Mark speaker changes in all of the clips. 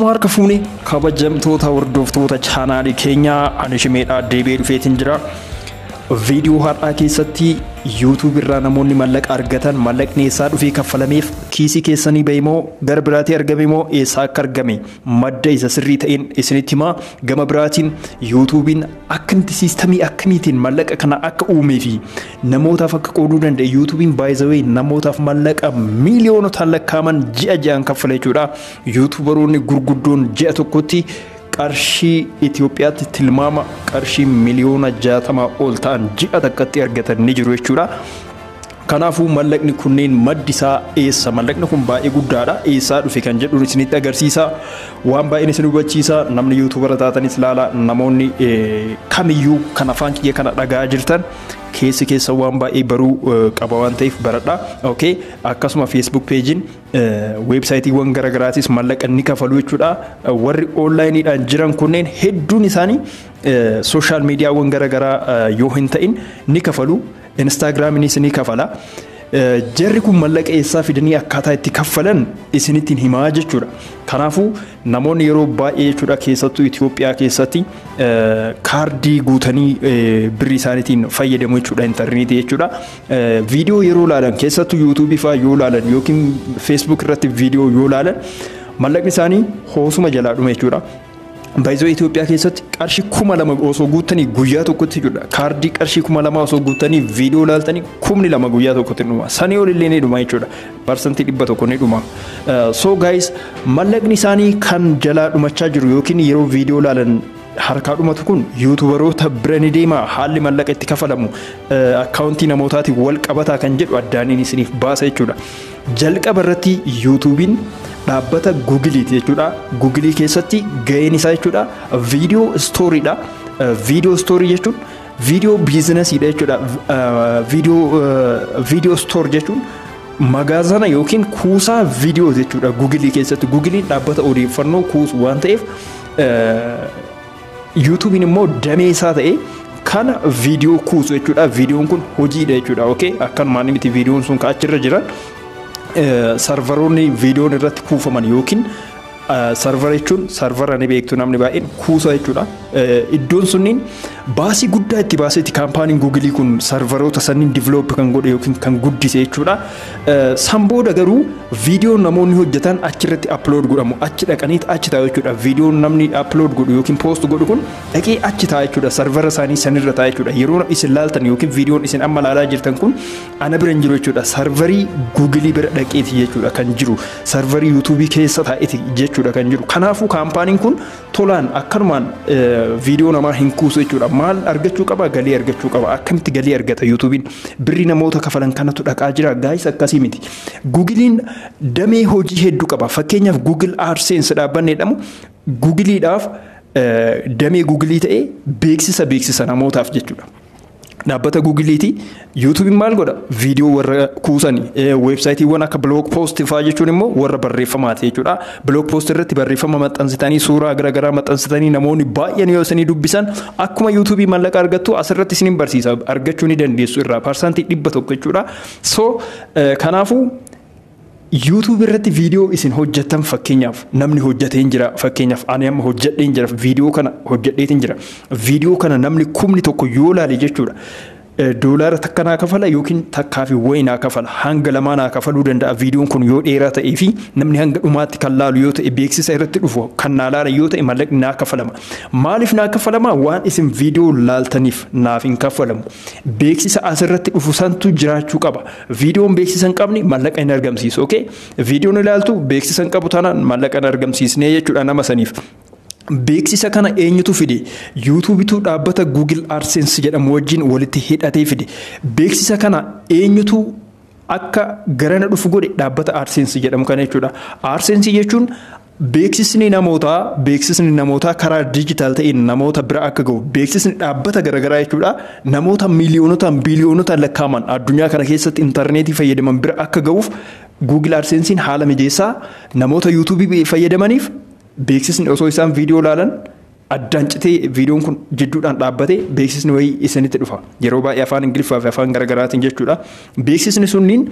Speaker 1: Ashama harka fuune kabajamtoota hordoftoota chaanalii Keenya ani Shimeedhaa deebi'ee dhufeetiin jira. Video har'aa keessatti Youtubii irraa namoonni mallaqa argatan mallaqni eessaa dhufee kaffalameef kiisii keessanii ba'imoo gara biraatii argame moo eessaa akka argame madda isa sirrii ta'een isinitti himaa. Gama biraatiin Youtubiin akkamitti siistamii akkamiitiin mallaqa kana akka uumee fi namootaaf akka qooduu danda'e Youtubiin by the way namootaaf mallaqa miiliyoonotaan lakkaaman ji'a ji'aan kaffala jechuudha. Youtuberoonni gurguddoon ji'a tokkotti qarshii Ethiopiyaatti tilmaama qarshii miliyoona 60 ol ta'an ji'a takkatti argatan ni jiru jechuudha. Kanaafuu mallaqni kunneen maddi isaa eessa? Mallaqni kun baay'ee guddaadha. Eessaa dhufe kan jedhu isinitti agarsiisa. Waan baay'een isin hubachiisa. Namni YouTubera taatanis ilaala. Namoonni kamiyyuu kan afaan kiyya kana dhagaa jirtan keessa waan baay'ee baruu qaba waan ta'eef baradha. Okay, akkasuma Facebook pagein websiteewwan garaagaraatis mallaqa ni kafalu jechuudha. Warri onlineidhaan jiran kunneen hedduun isaanii social mediaawwan garaagaraa yoo hin ta'in ni kafalu. Instagraminis ni kafala. Jarri kun mallaqa eessaa fidanii akkaataa itti kaffalan isinittiin himaa jechuudha. Kanaafuu namoonni yeroo baay'ee jechuudha keessattuu Itoophiyaa keessatti kaardii guutanii birrii isaaniitiin fayyadamu jechuudha intarneetii jechuudha. Viidiyoo yeroo ilaalan keessattuu Youtubii fa'aa yoo ilaalan yookiin Facebook irratti viidiyoo yoo ilaalan mallaqni isaanii hoosuma jalaa dhuma jechuudha. Baay'ee Itoophiyaa keessatti qarshii 2000 osoo guutanii guyyaa tokkotti jechuudha. Kaardii qarshii 2000 osoo guutanii viidiyoo ilaaltanii 2000 guyyaa tokkotti dhuma. Sanii olillee ni dhuma jechuudha. Parsantii 100 ni dhuma. So guys mallaqni isaanii kan jalaa dhumachaa jiru yookiin yeroo viidiyoo ilaalan harkaa dhumatu kun YouTuberoota bira ni deema. Haalli mallaqa itti kafalamu akkaawuntii namootaatiin wal qabataa kan jedhu addaaniin isiniif baasa jechuudha. Jalqaba irratti YouTubiin dhaabbata Googleeti jechuudha. Google keessatti ga'een isaa jechuudha video storyidha. Video story jechuun video businessidha jechuudha. Video store jechuun magaazana yookiin kuusaa video jechuudha. Google keessatti Googlein dhaabbata odeeffannoo kuusu waan ta'eef YouTubein immoo damee isaa ta'e kana video kuusu jechuudha. Videoon kun hojiidha jechuudha. Okay, akkanumaan miti videoon sun kaachirra jiran serveroonni viidiyoon irratti kuufaman yookiin server jechuun servera ni beektu namni baay'een kuusa jechuudha. Iddoon sunniin baasii guddaa itti baaseeti kaampaaniin Google kun serveroota sanniin develop kan godhe yookiin kan guddise jechuudha. Sanbooda garuu viidiyoon namoonni hojjetan achirratti upload godhamu achi dhaqaniit achi taa'u jechuudha. Viidiyoon namni upload godhu yookiin post godhu kun dhaqee achi taa'u jechuudha. Servera isaanii sanirra taa'u jechuudha. Yeroo isin laaltan yookiin viidiyoon isin amma laalaa jirtan kun ana bira hin jiru jechuudha. Serverii Google bira dhaqeeti jechuudha kan jiru. Serverii YouTubii keessa taa'eeti jechuudha kan jiru. Kanaafuu kaampaaniin kun tolaan akkanumaan viidiyoo namaa hin kuusu jechuudha. Maal argachuu qaba? Galii argachuu qaba. Akkamitti galii argata YouTubiin? Birrii namoota kafalan kanatu dhaqaa jira. Gaayis akkasii miti. Googlein damee hojii hedduu qaba. Fakkeenyaaf Google AdSense dhaabbanni jedhamu Googleidhaaf damee Google ta'ee beeksisa namootaaf jechuudha. Dhaabbata Googleeti. YouTubein maal godha? Viidiyoo warra kuusanii websaayitiiwwan akka blog post fa'aa jechuun immoo warra barreeffamaati jechuudha. Blog post irratti barreeffama maxxansitanii suuraa garaagaraa maxxansitanii namoonni baay'een yoo isanii dubbisan akkuma YouTubii mallaqa argattu asirratti isiniin barsiisa argachuu ni dandeessu irraa parsantii 100 jechuudha. So kanaafuu YouTube irratti viidiyoo isin hojjettan fakkeenyaaf namni hojjetee jira fakkeenyaaf ani amma hojjedhee jira viidiyoo kana hojjedhee jira viidiyoo kana namni 1,000 yoo ilaale jechuudha. Doolaara takka naa kafala yookiin takkaa fi wayii naa kafala hanga lamaa naa kafaluu danda'a. Viidiyoon kun yoo dheeraa ta'ee fi namni hanga dhumaatti kan laalu yoo ta'e beeksisa irratti dhufu kan naa laalan yoo ta'e mallaqni naa kafalama. Maaliif naa kafalama? Waan isin viidiyoo laaltaniif naaf hin kafalamu. Beeksisa asirratti dhufu santu jiraachuu qaba. Viidiyoon beeksisa hin qabne mallaqa hin argamsiisu. Okay, viidiyoon ilaaltu beeksisa hin qabu taanaan mallaqa hin argamsiisne jechuudha nama saniif. Beeksisa kana eenyutu fide? YouTubetu dhaabbata Google AdSense jedhamu wajjin walitti hidhatee fide. Beeksisa kana eenyutu akka garana dhufu godhe? Dhaabbata AdSense jedhamu kana jechuudha. AdSense jechuun beeksisni namootaa karaa digital ta'een namoota bira akka ga'u beeksisni dhaabbata garaagaraa jechuudha. Namoota miiliyoonotaan biiliyoonotaan lakkaaman addunyaa kana keessatti intarneetii fayyadaman bira akka ga'uuf Google AdSensein haala mijeessaa namoota YouTubii fayyadamaniif beeksisni osoo isaan viidiyoo laalan addaan citee viidiyoon kun jidduudhaan dhaabbatee beeksisni wayii isinitti dhufa. Yeroo baay'ee afaan Ingiliffaa fi afaan garaagaraatiin jechuudha. Beeksisni sunniin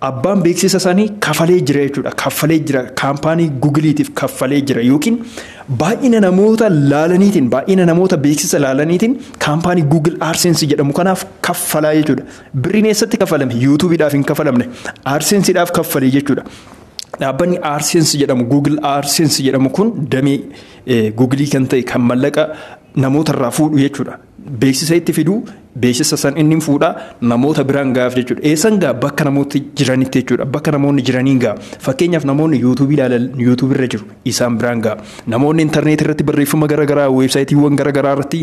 Speaker 1: abbaan beeksisa isaanii kafalee jira jechuudha. Kafalee jira kaampaanii Googleetiif kafalee jira yookiin baay'ina namoota laalaniitiin baay'ina namoota beeksisa laalaniitiin kaampaanii Google AdSense jedhamu kanaaf kafalaa jechuudha. Birriin eessatti kafalame? YouTubeidhaaf hin kafalamne. AdSenseidhaaf kafalee jechuudha. Dhaabbanni AdSense jedhamu Google AdSense jedhamu kun damee Google kan ta'e kan mallaqa namoota irraa fuudhu jechuudha. Beeksisa itti fiduu beeksisa san inni fuudhaa namoota biraan gaaf jechuudha. Eessan gaa bakka namooti jiranitti jechuudha. Bakka namoonni jiraniin gaa. Fakkeenyaaf namoonni YouTube ilaalan YouTube irra jiru isaan biraan gaa. Namoonni internet irratti barreeffama garaagaraa weebsaayitiiwwan garaagaraa irratti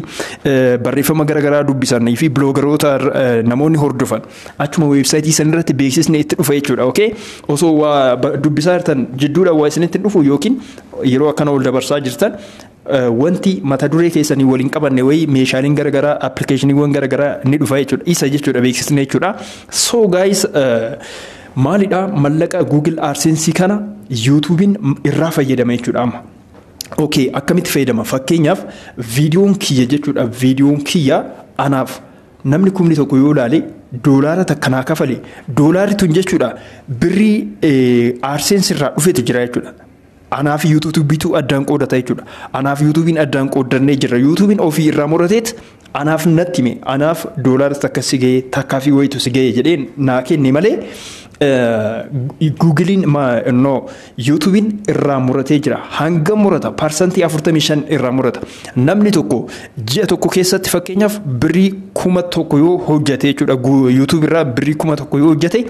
Speaker 1: barreeffama garaagaraa dubbisanii fi bloogaroota namoonni hordofan achuma weebsaayitii san irratti beeksisni itti dhufa jechuudha. Okay? Osoo waa dubbisaa jirtan jidduudhaan waa isinitti dhufu yookiin yeroo akkana ol dabarsaa jirtan wanti mata duree keessanii waliin qabanne wayii meeshaaleen garaagaraa appilikeeshiniiwwan garaagaraa ni dhufa jechuudha. Isa jechuudha beeksisni jechuudha. So guys maalidha mallaqa Google AdSense kana YouTubein irraa fayyadama jechuudha amma. Okay, akkamitti fayyadama? Fakkeenyaaf viidiyoon kiyya jechuudha. Viidiyoon kiyya anaaf namni kumni tokko yoo ilaale doolaara takkanaa kafale doolaarri tun jechuudha birrii AdSense irraa dhufetu jira jechuudha. Anaaf YouTubebitu addaan qoodata jechuudha. Anaaf YouTubein addaan qoodannee jira. YouTubein ofii irraa murateet anaaf natti hime anaaf doolaara takka si ga'e takkaa fi wayitu si ga'e jedheen naa kenne malee Googlein YouTubein irraa muratee jira. Hanga murata parsantii 45 irraa murata. Namni tokko ji'a tokko keessatti fakkeenyaaf birrii 1,000 yoo hojjate jechuudha. YouTube irraa birrii 1,000 yoo hojjate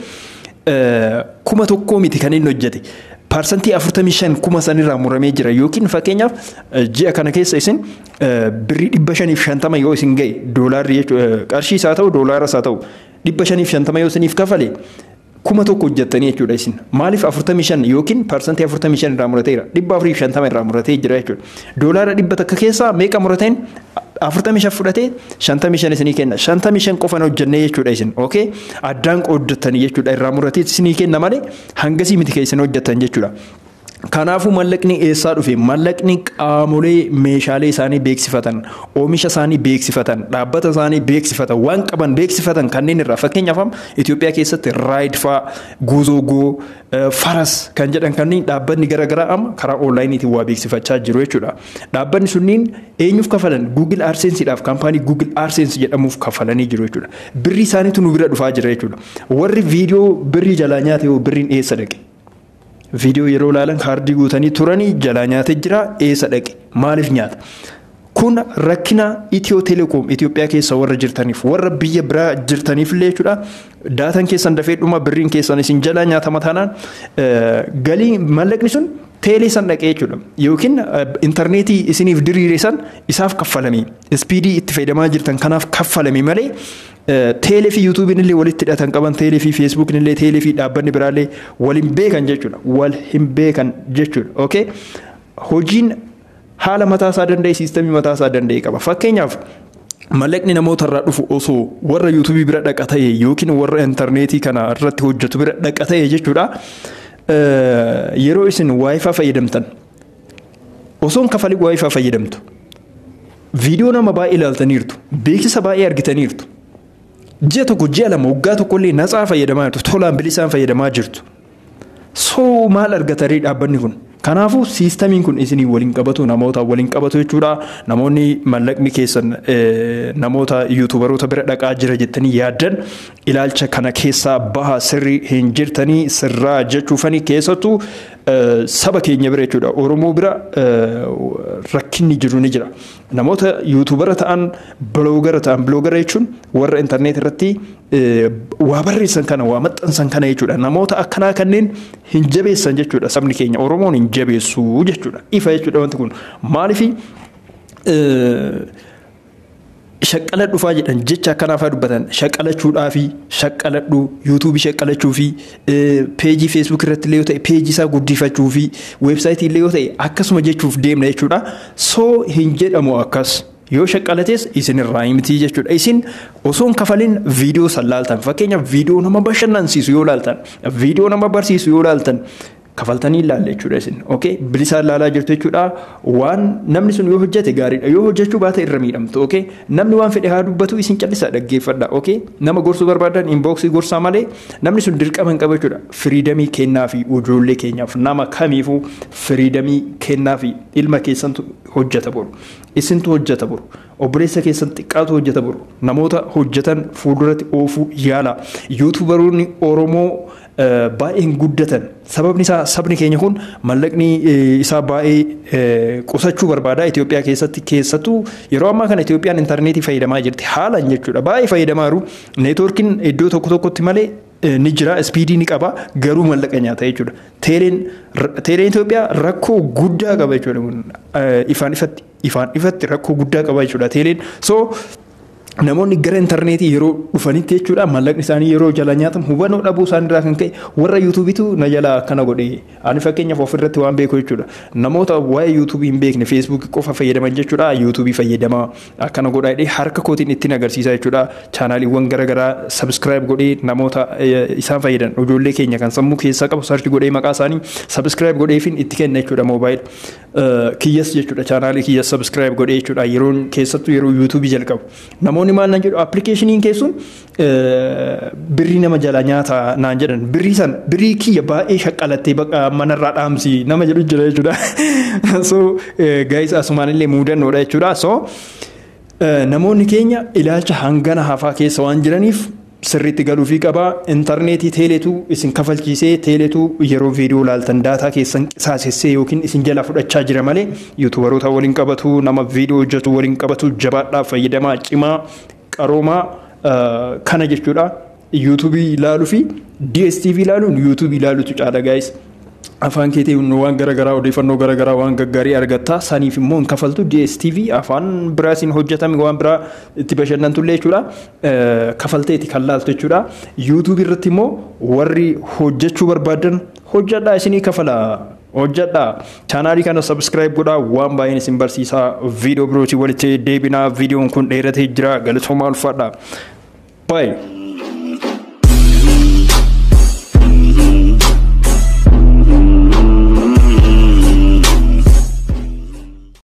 Speaker 1: 1,000 miti kan inni hojjate. Parsantii 45 kuma sanirraa muramee jira yookiin fakkeenyaaf ji'a kana keessa isin birrii 550 yoo isin ga'e doolaarri qarshii isaa ta'u doolaara isaa ta'u 550 yoo isiniif kafale 1,000 hojjettanii jechuudha isin. Maaliif 45 yookiin parsantii 45 irraa murateera 450 irraa muratee jira jechuudha. Doolaara 100 takka keessaa meeqa murateen 45 fudhatee 55 isinii kenna. 55 qofan hojjennee jechuudha isin. Okay? Addaan qooddatanii jechuudha irraa muratee isinii kenna malee hangasii miti keessan hojjettan jechuudha. Kanaafuu mallaqni eessaa dhufe? Mallaqni qaamolee meeshaalee isaanii beeksifatan, oomisha isaanii beeksifatan, dhaabbata isaanii beeksifatan, waan qaban beeksifatan kanneen irraa fakkeenyaaf Itoophiyaa keessatti raayid fa'aa, guuzogoo, faras kan jedhan kanneen dhaabbanni garaagaraa amma karaa onlaayiniitiin waa beeksifachaa jiru jechuudha. Dhaabbanni sunniin eenyuuf kafalan? Google AdSenseidhaaf kaampaanii Google AdSense jedhamuuf kafalanii jiru jechuudha. Birrii isaaniitu nu bira dhufaa jira jechuudha. Warri viidiyoo birrii jalaa nyaate yoo birriin eessa dhaqe? Viidiyoo yeroo ilaalan kaardii guutanii turanii jalaa nyaatee jira eessa dhaqe? Maaliif nyaata? Kun rakkina Itiyoo Telekoom Itoophiyaa keessa warra jirtaniif warra biyya biraa jirtaniif illee jechuudha. Daataan keessan dafee dhuma birriin keessan isin jalaa nyaatama taanaan galii mallaqni sun teelee san dhaqee jechuudha. Yookiin intarneetii isiniif diriire san isaaf kaffalamee ispiidii itti fayyadamaa jirtan kanaaf kaffalamee malee teelee fi YouTubein illee walitti hidhatan qaban teelee fi Facebookin illee teelee fi dhaabbanni biraallee waliin beekan jechuudha. Wal hin beekan jechuudha. Okay? Hojiin haala mataa isaa danda'e siistemii mataa isaa danda'e qaba. Fakkeenyaaf mallaqni namoota irraa dhufu osoo warra YouTubii bira dhaqa ta'e yookiin warra intarneetii kana irratti hojjetu bira dhaqa ta'e jechuudha. Yeroo isin Wi-Fi fayyadamtan osoon kafalii Wi-Fi fayyadamtu viidiyoo nama baay'ee ilaaltaniirtu beeksisa baay'ee argitaniirtu ji'a tokko ji'a lama waggaa tokkollee natsaa fayyadamaa jirtu tolaan bilisaan fayyadamaa jirtu. So maal argatarii dhaabbanni kun? Kanaafuu siistamiin kun isinii waliin qabatu namoota waliin qabatu jechuudha. Namoonni mallaqni keessan namoota yuutubaroota bira dhaqaa jira jettanii yaaddan ilaalcha kana keessaa baha sirrii hin jirtanii sirraa jechuufanii keessattuu saba keenya bira jechuudha. Oromoo bira rakkinni jiru ni jira. Namoota yuutubara ta'an biloogara jechuun warra intarneet irratti waa barreessan kana waa maxxansan kana jechuudha. Namoota akkanaa kanneen hin jabeessan jechuudha. Sabni keenya Oromoon hin jabeessu jechuudha. Ifa jechuudha wanti kun maaliifi shaqqala dhufaa jedhan jecha akkanaafaa dubbatan shaqqalachuudhaa fi shaqqaladhu yuutuubii shaqqalachuu fi peejii feesbuuk irratti illee yoo ta'e peejii isaa guddifachuu fi weebsaayitii illee yoo ta'e akkasuma jechuuf deemna jechuudha. So hin jedhamu akkas. Yoo shaqqalates isin irraa miti jechuudha. Isin osoo hin kafalin viidiyoo san laaltan fakkeenyaaf viidiyoo nama bashannansiisu yoo laaltan viidiyoo nama barsiisu yoo laaltan kafaltanii ilaalle jechuudha isin. Okay, bilisaan ilaalaa jirtu jechuudha. Waan namni sun yoo hojjete gaariidha. Yoo hojjechuu baate irra miidhamtu. Okay, namni waan fedhe haa dubbatu isin callisaa dhaggeeffadha. Okay, nama gorsuu barbaadan inboxii gorsaa malee namni sun dirqama hin qabu jechuudha. Firiidamii kennaa fi ijoollee keenyaaf nama kamiifuu firiidamii kennaa fi ilma keessantu hojjeta boru. Isintu hojjeta boru. Obboleessa keessan xiqqaatu hojjeta boru. Namoota hojjetan fuulduratti oofuu yaala. Yuutuubaroonni Oromoo baay'een guddatan sababni isaa sabni keenya kun mallaqni isaa baay'ee qusachuu barbaada Itoophiyaa keessatti keessattuu yeroo ammaa kana Itoophiyaan intarneetii fayyadamaa jirti haalaan jechuudha baay'ee fayyadamaa jiru neetwoorkiin iddoo tokkotti malee ni jira speedii ni qaba garuu mallaqa nyaata jechuudha teeleen Itoophiyaa rakkoo guddaa qaba jechuudha ifaan ifatti rakkoo guddaa qaba jechuudha teeleen so namoonni gara intarneetii yeroo dhufanitti jechuudha mallaqni isaanii yeroo jala nyaatamu hubannoo dhabuu isaaniirraa kan ka'e warra yuutuubiitu na jala akkana godhe ani fakkeenyaaf ofirratti waan beeku jechuudha namoota waa'ee yuutuubii hin beekne feesbuukii qofa fayyadaman jechuudha yuutuubii fayyadamaa akkana godhaa jedhee harka kootiin ittiin agarsiisaa jechuudha chaanaliiwwan garaagaraa sabscribe godhee namoota isaan fayyadan ijoollee keenya kan sammuu keessaa qabu sarchi godhee maqaa isaanii sabscribe godheefin itti kenna jechuudha moobaayil kiyyas jechuudha chaanalii kiyyas sabscribe godhee jechuudha yeroon keessattuu yeroo yuutuubii jalqabu namoonni maal naan jedhu appilikeeshiniin keessuun birrii nama jala nyaata naan jedhan birrii kiyya baay'ee shaqqalattee bakka manarraa dhaamsi nama jedhu jira jechuudha so guys asumaanillee muudannoodha jechuudha so namoonni keenya ilaalcha hangana hafaa keessa waan jiraniif sirriitti galuufii qaba intarneetii teeleetu isin kafalchiisee teeleetu yeroo viidiyoo laaltan daataa keessan saasessee yookiin isin jala fudhachaa jira malee yuutuubaroota waliin qabatu nama viidiyoo hojjetu waliin qabatu jabaadhaaf fayyadamaa cimaa qaroomaa kana jechuudha yuutuubii ilaaluu fi DSTV ilaaluun yuutuubii ilaalutu caala gaayis afaan keetiin waan garaagaraa odeeffannoo garaagaraa waan gaggaarii argatta saniif immoo hin kafaltu DSTV afaan biraatiin hojjetame waan biraa itti bashannantullee jechuudha kafalteeti kan laaltu jechuudha yuutuubii irratti immoo warri hojjechuu barbaadan hojjedhaa isinii kafala hojjedhaa chaanaalii kana sabscribe godhaa waan baay'een isin barsiisaa viidiyoo birootii walitti deebinaa viidiyoon kun dheeratee jira galatoomaa ulfaadhaa bye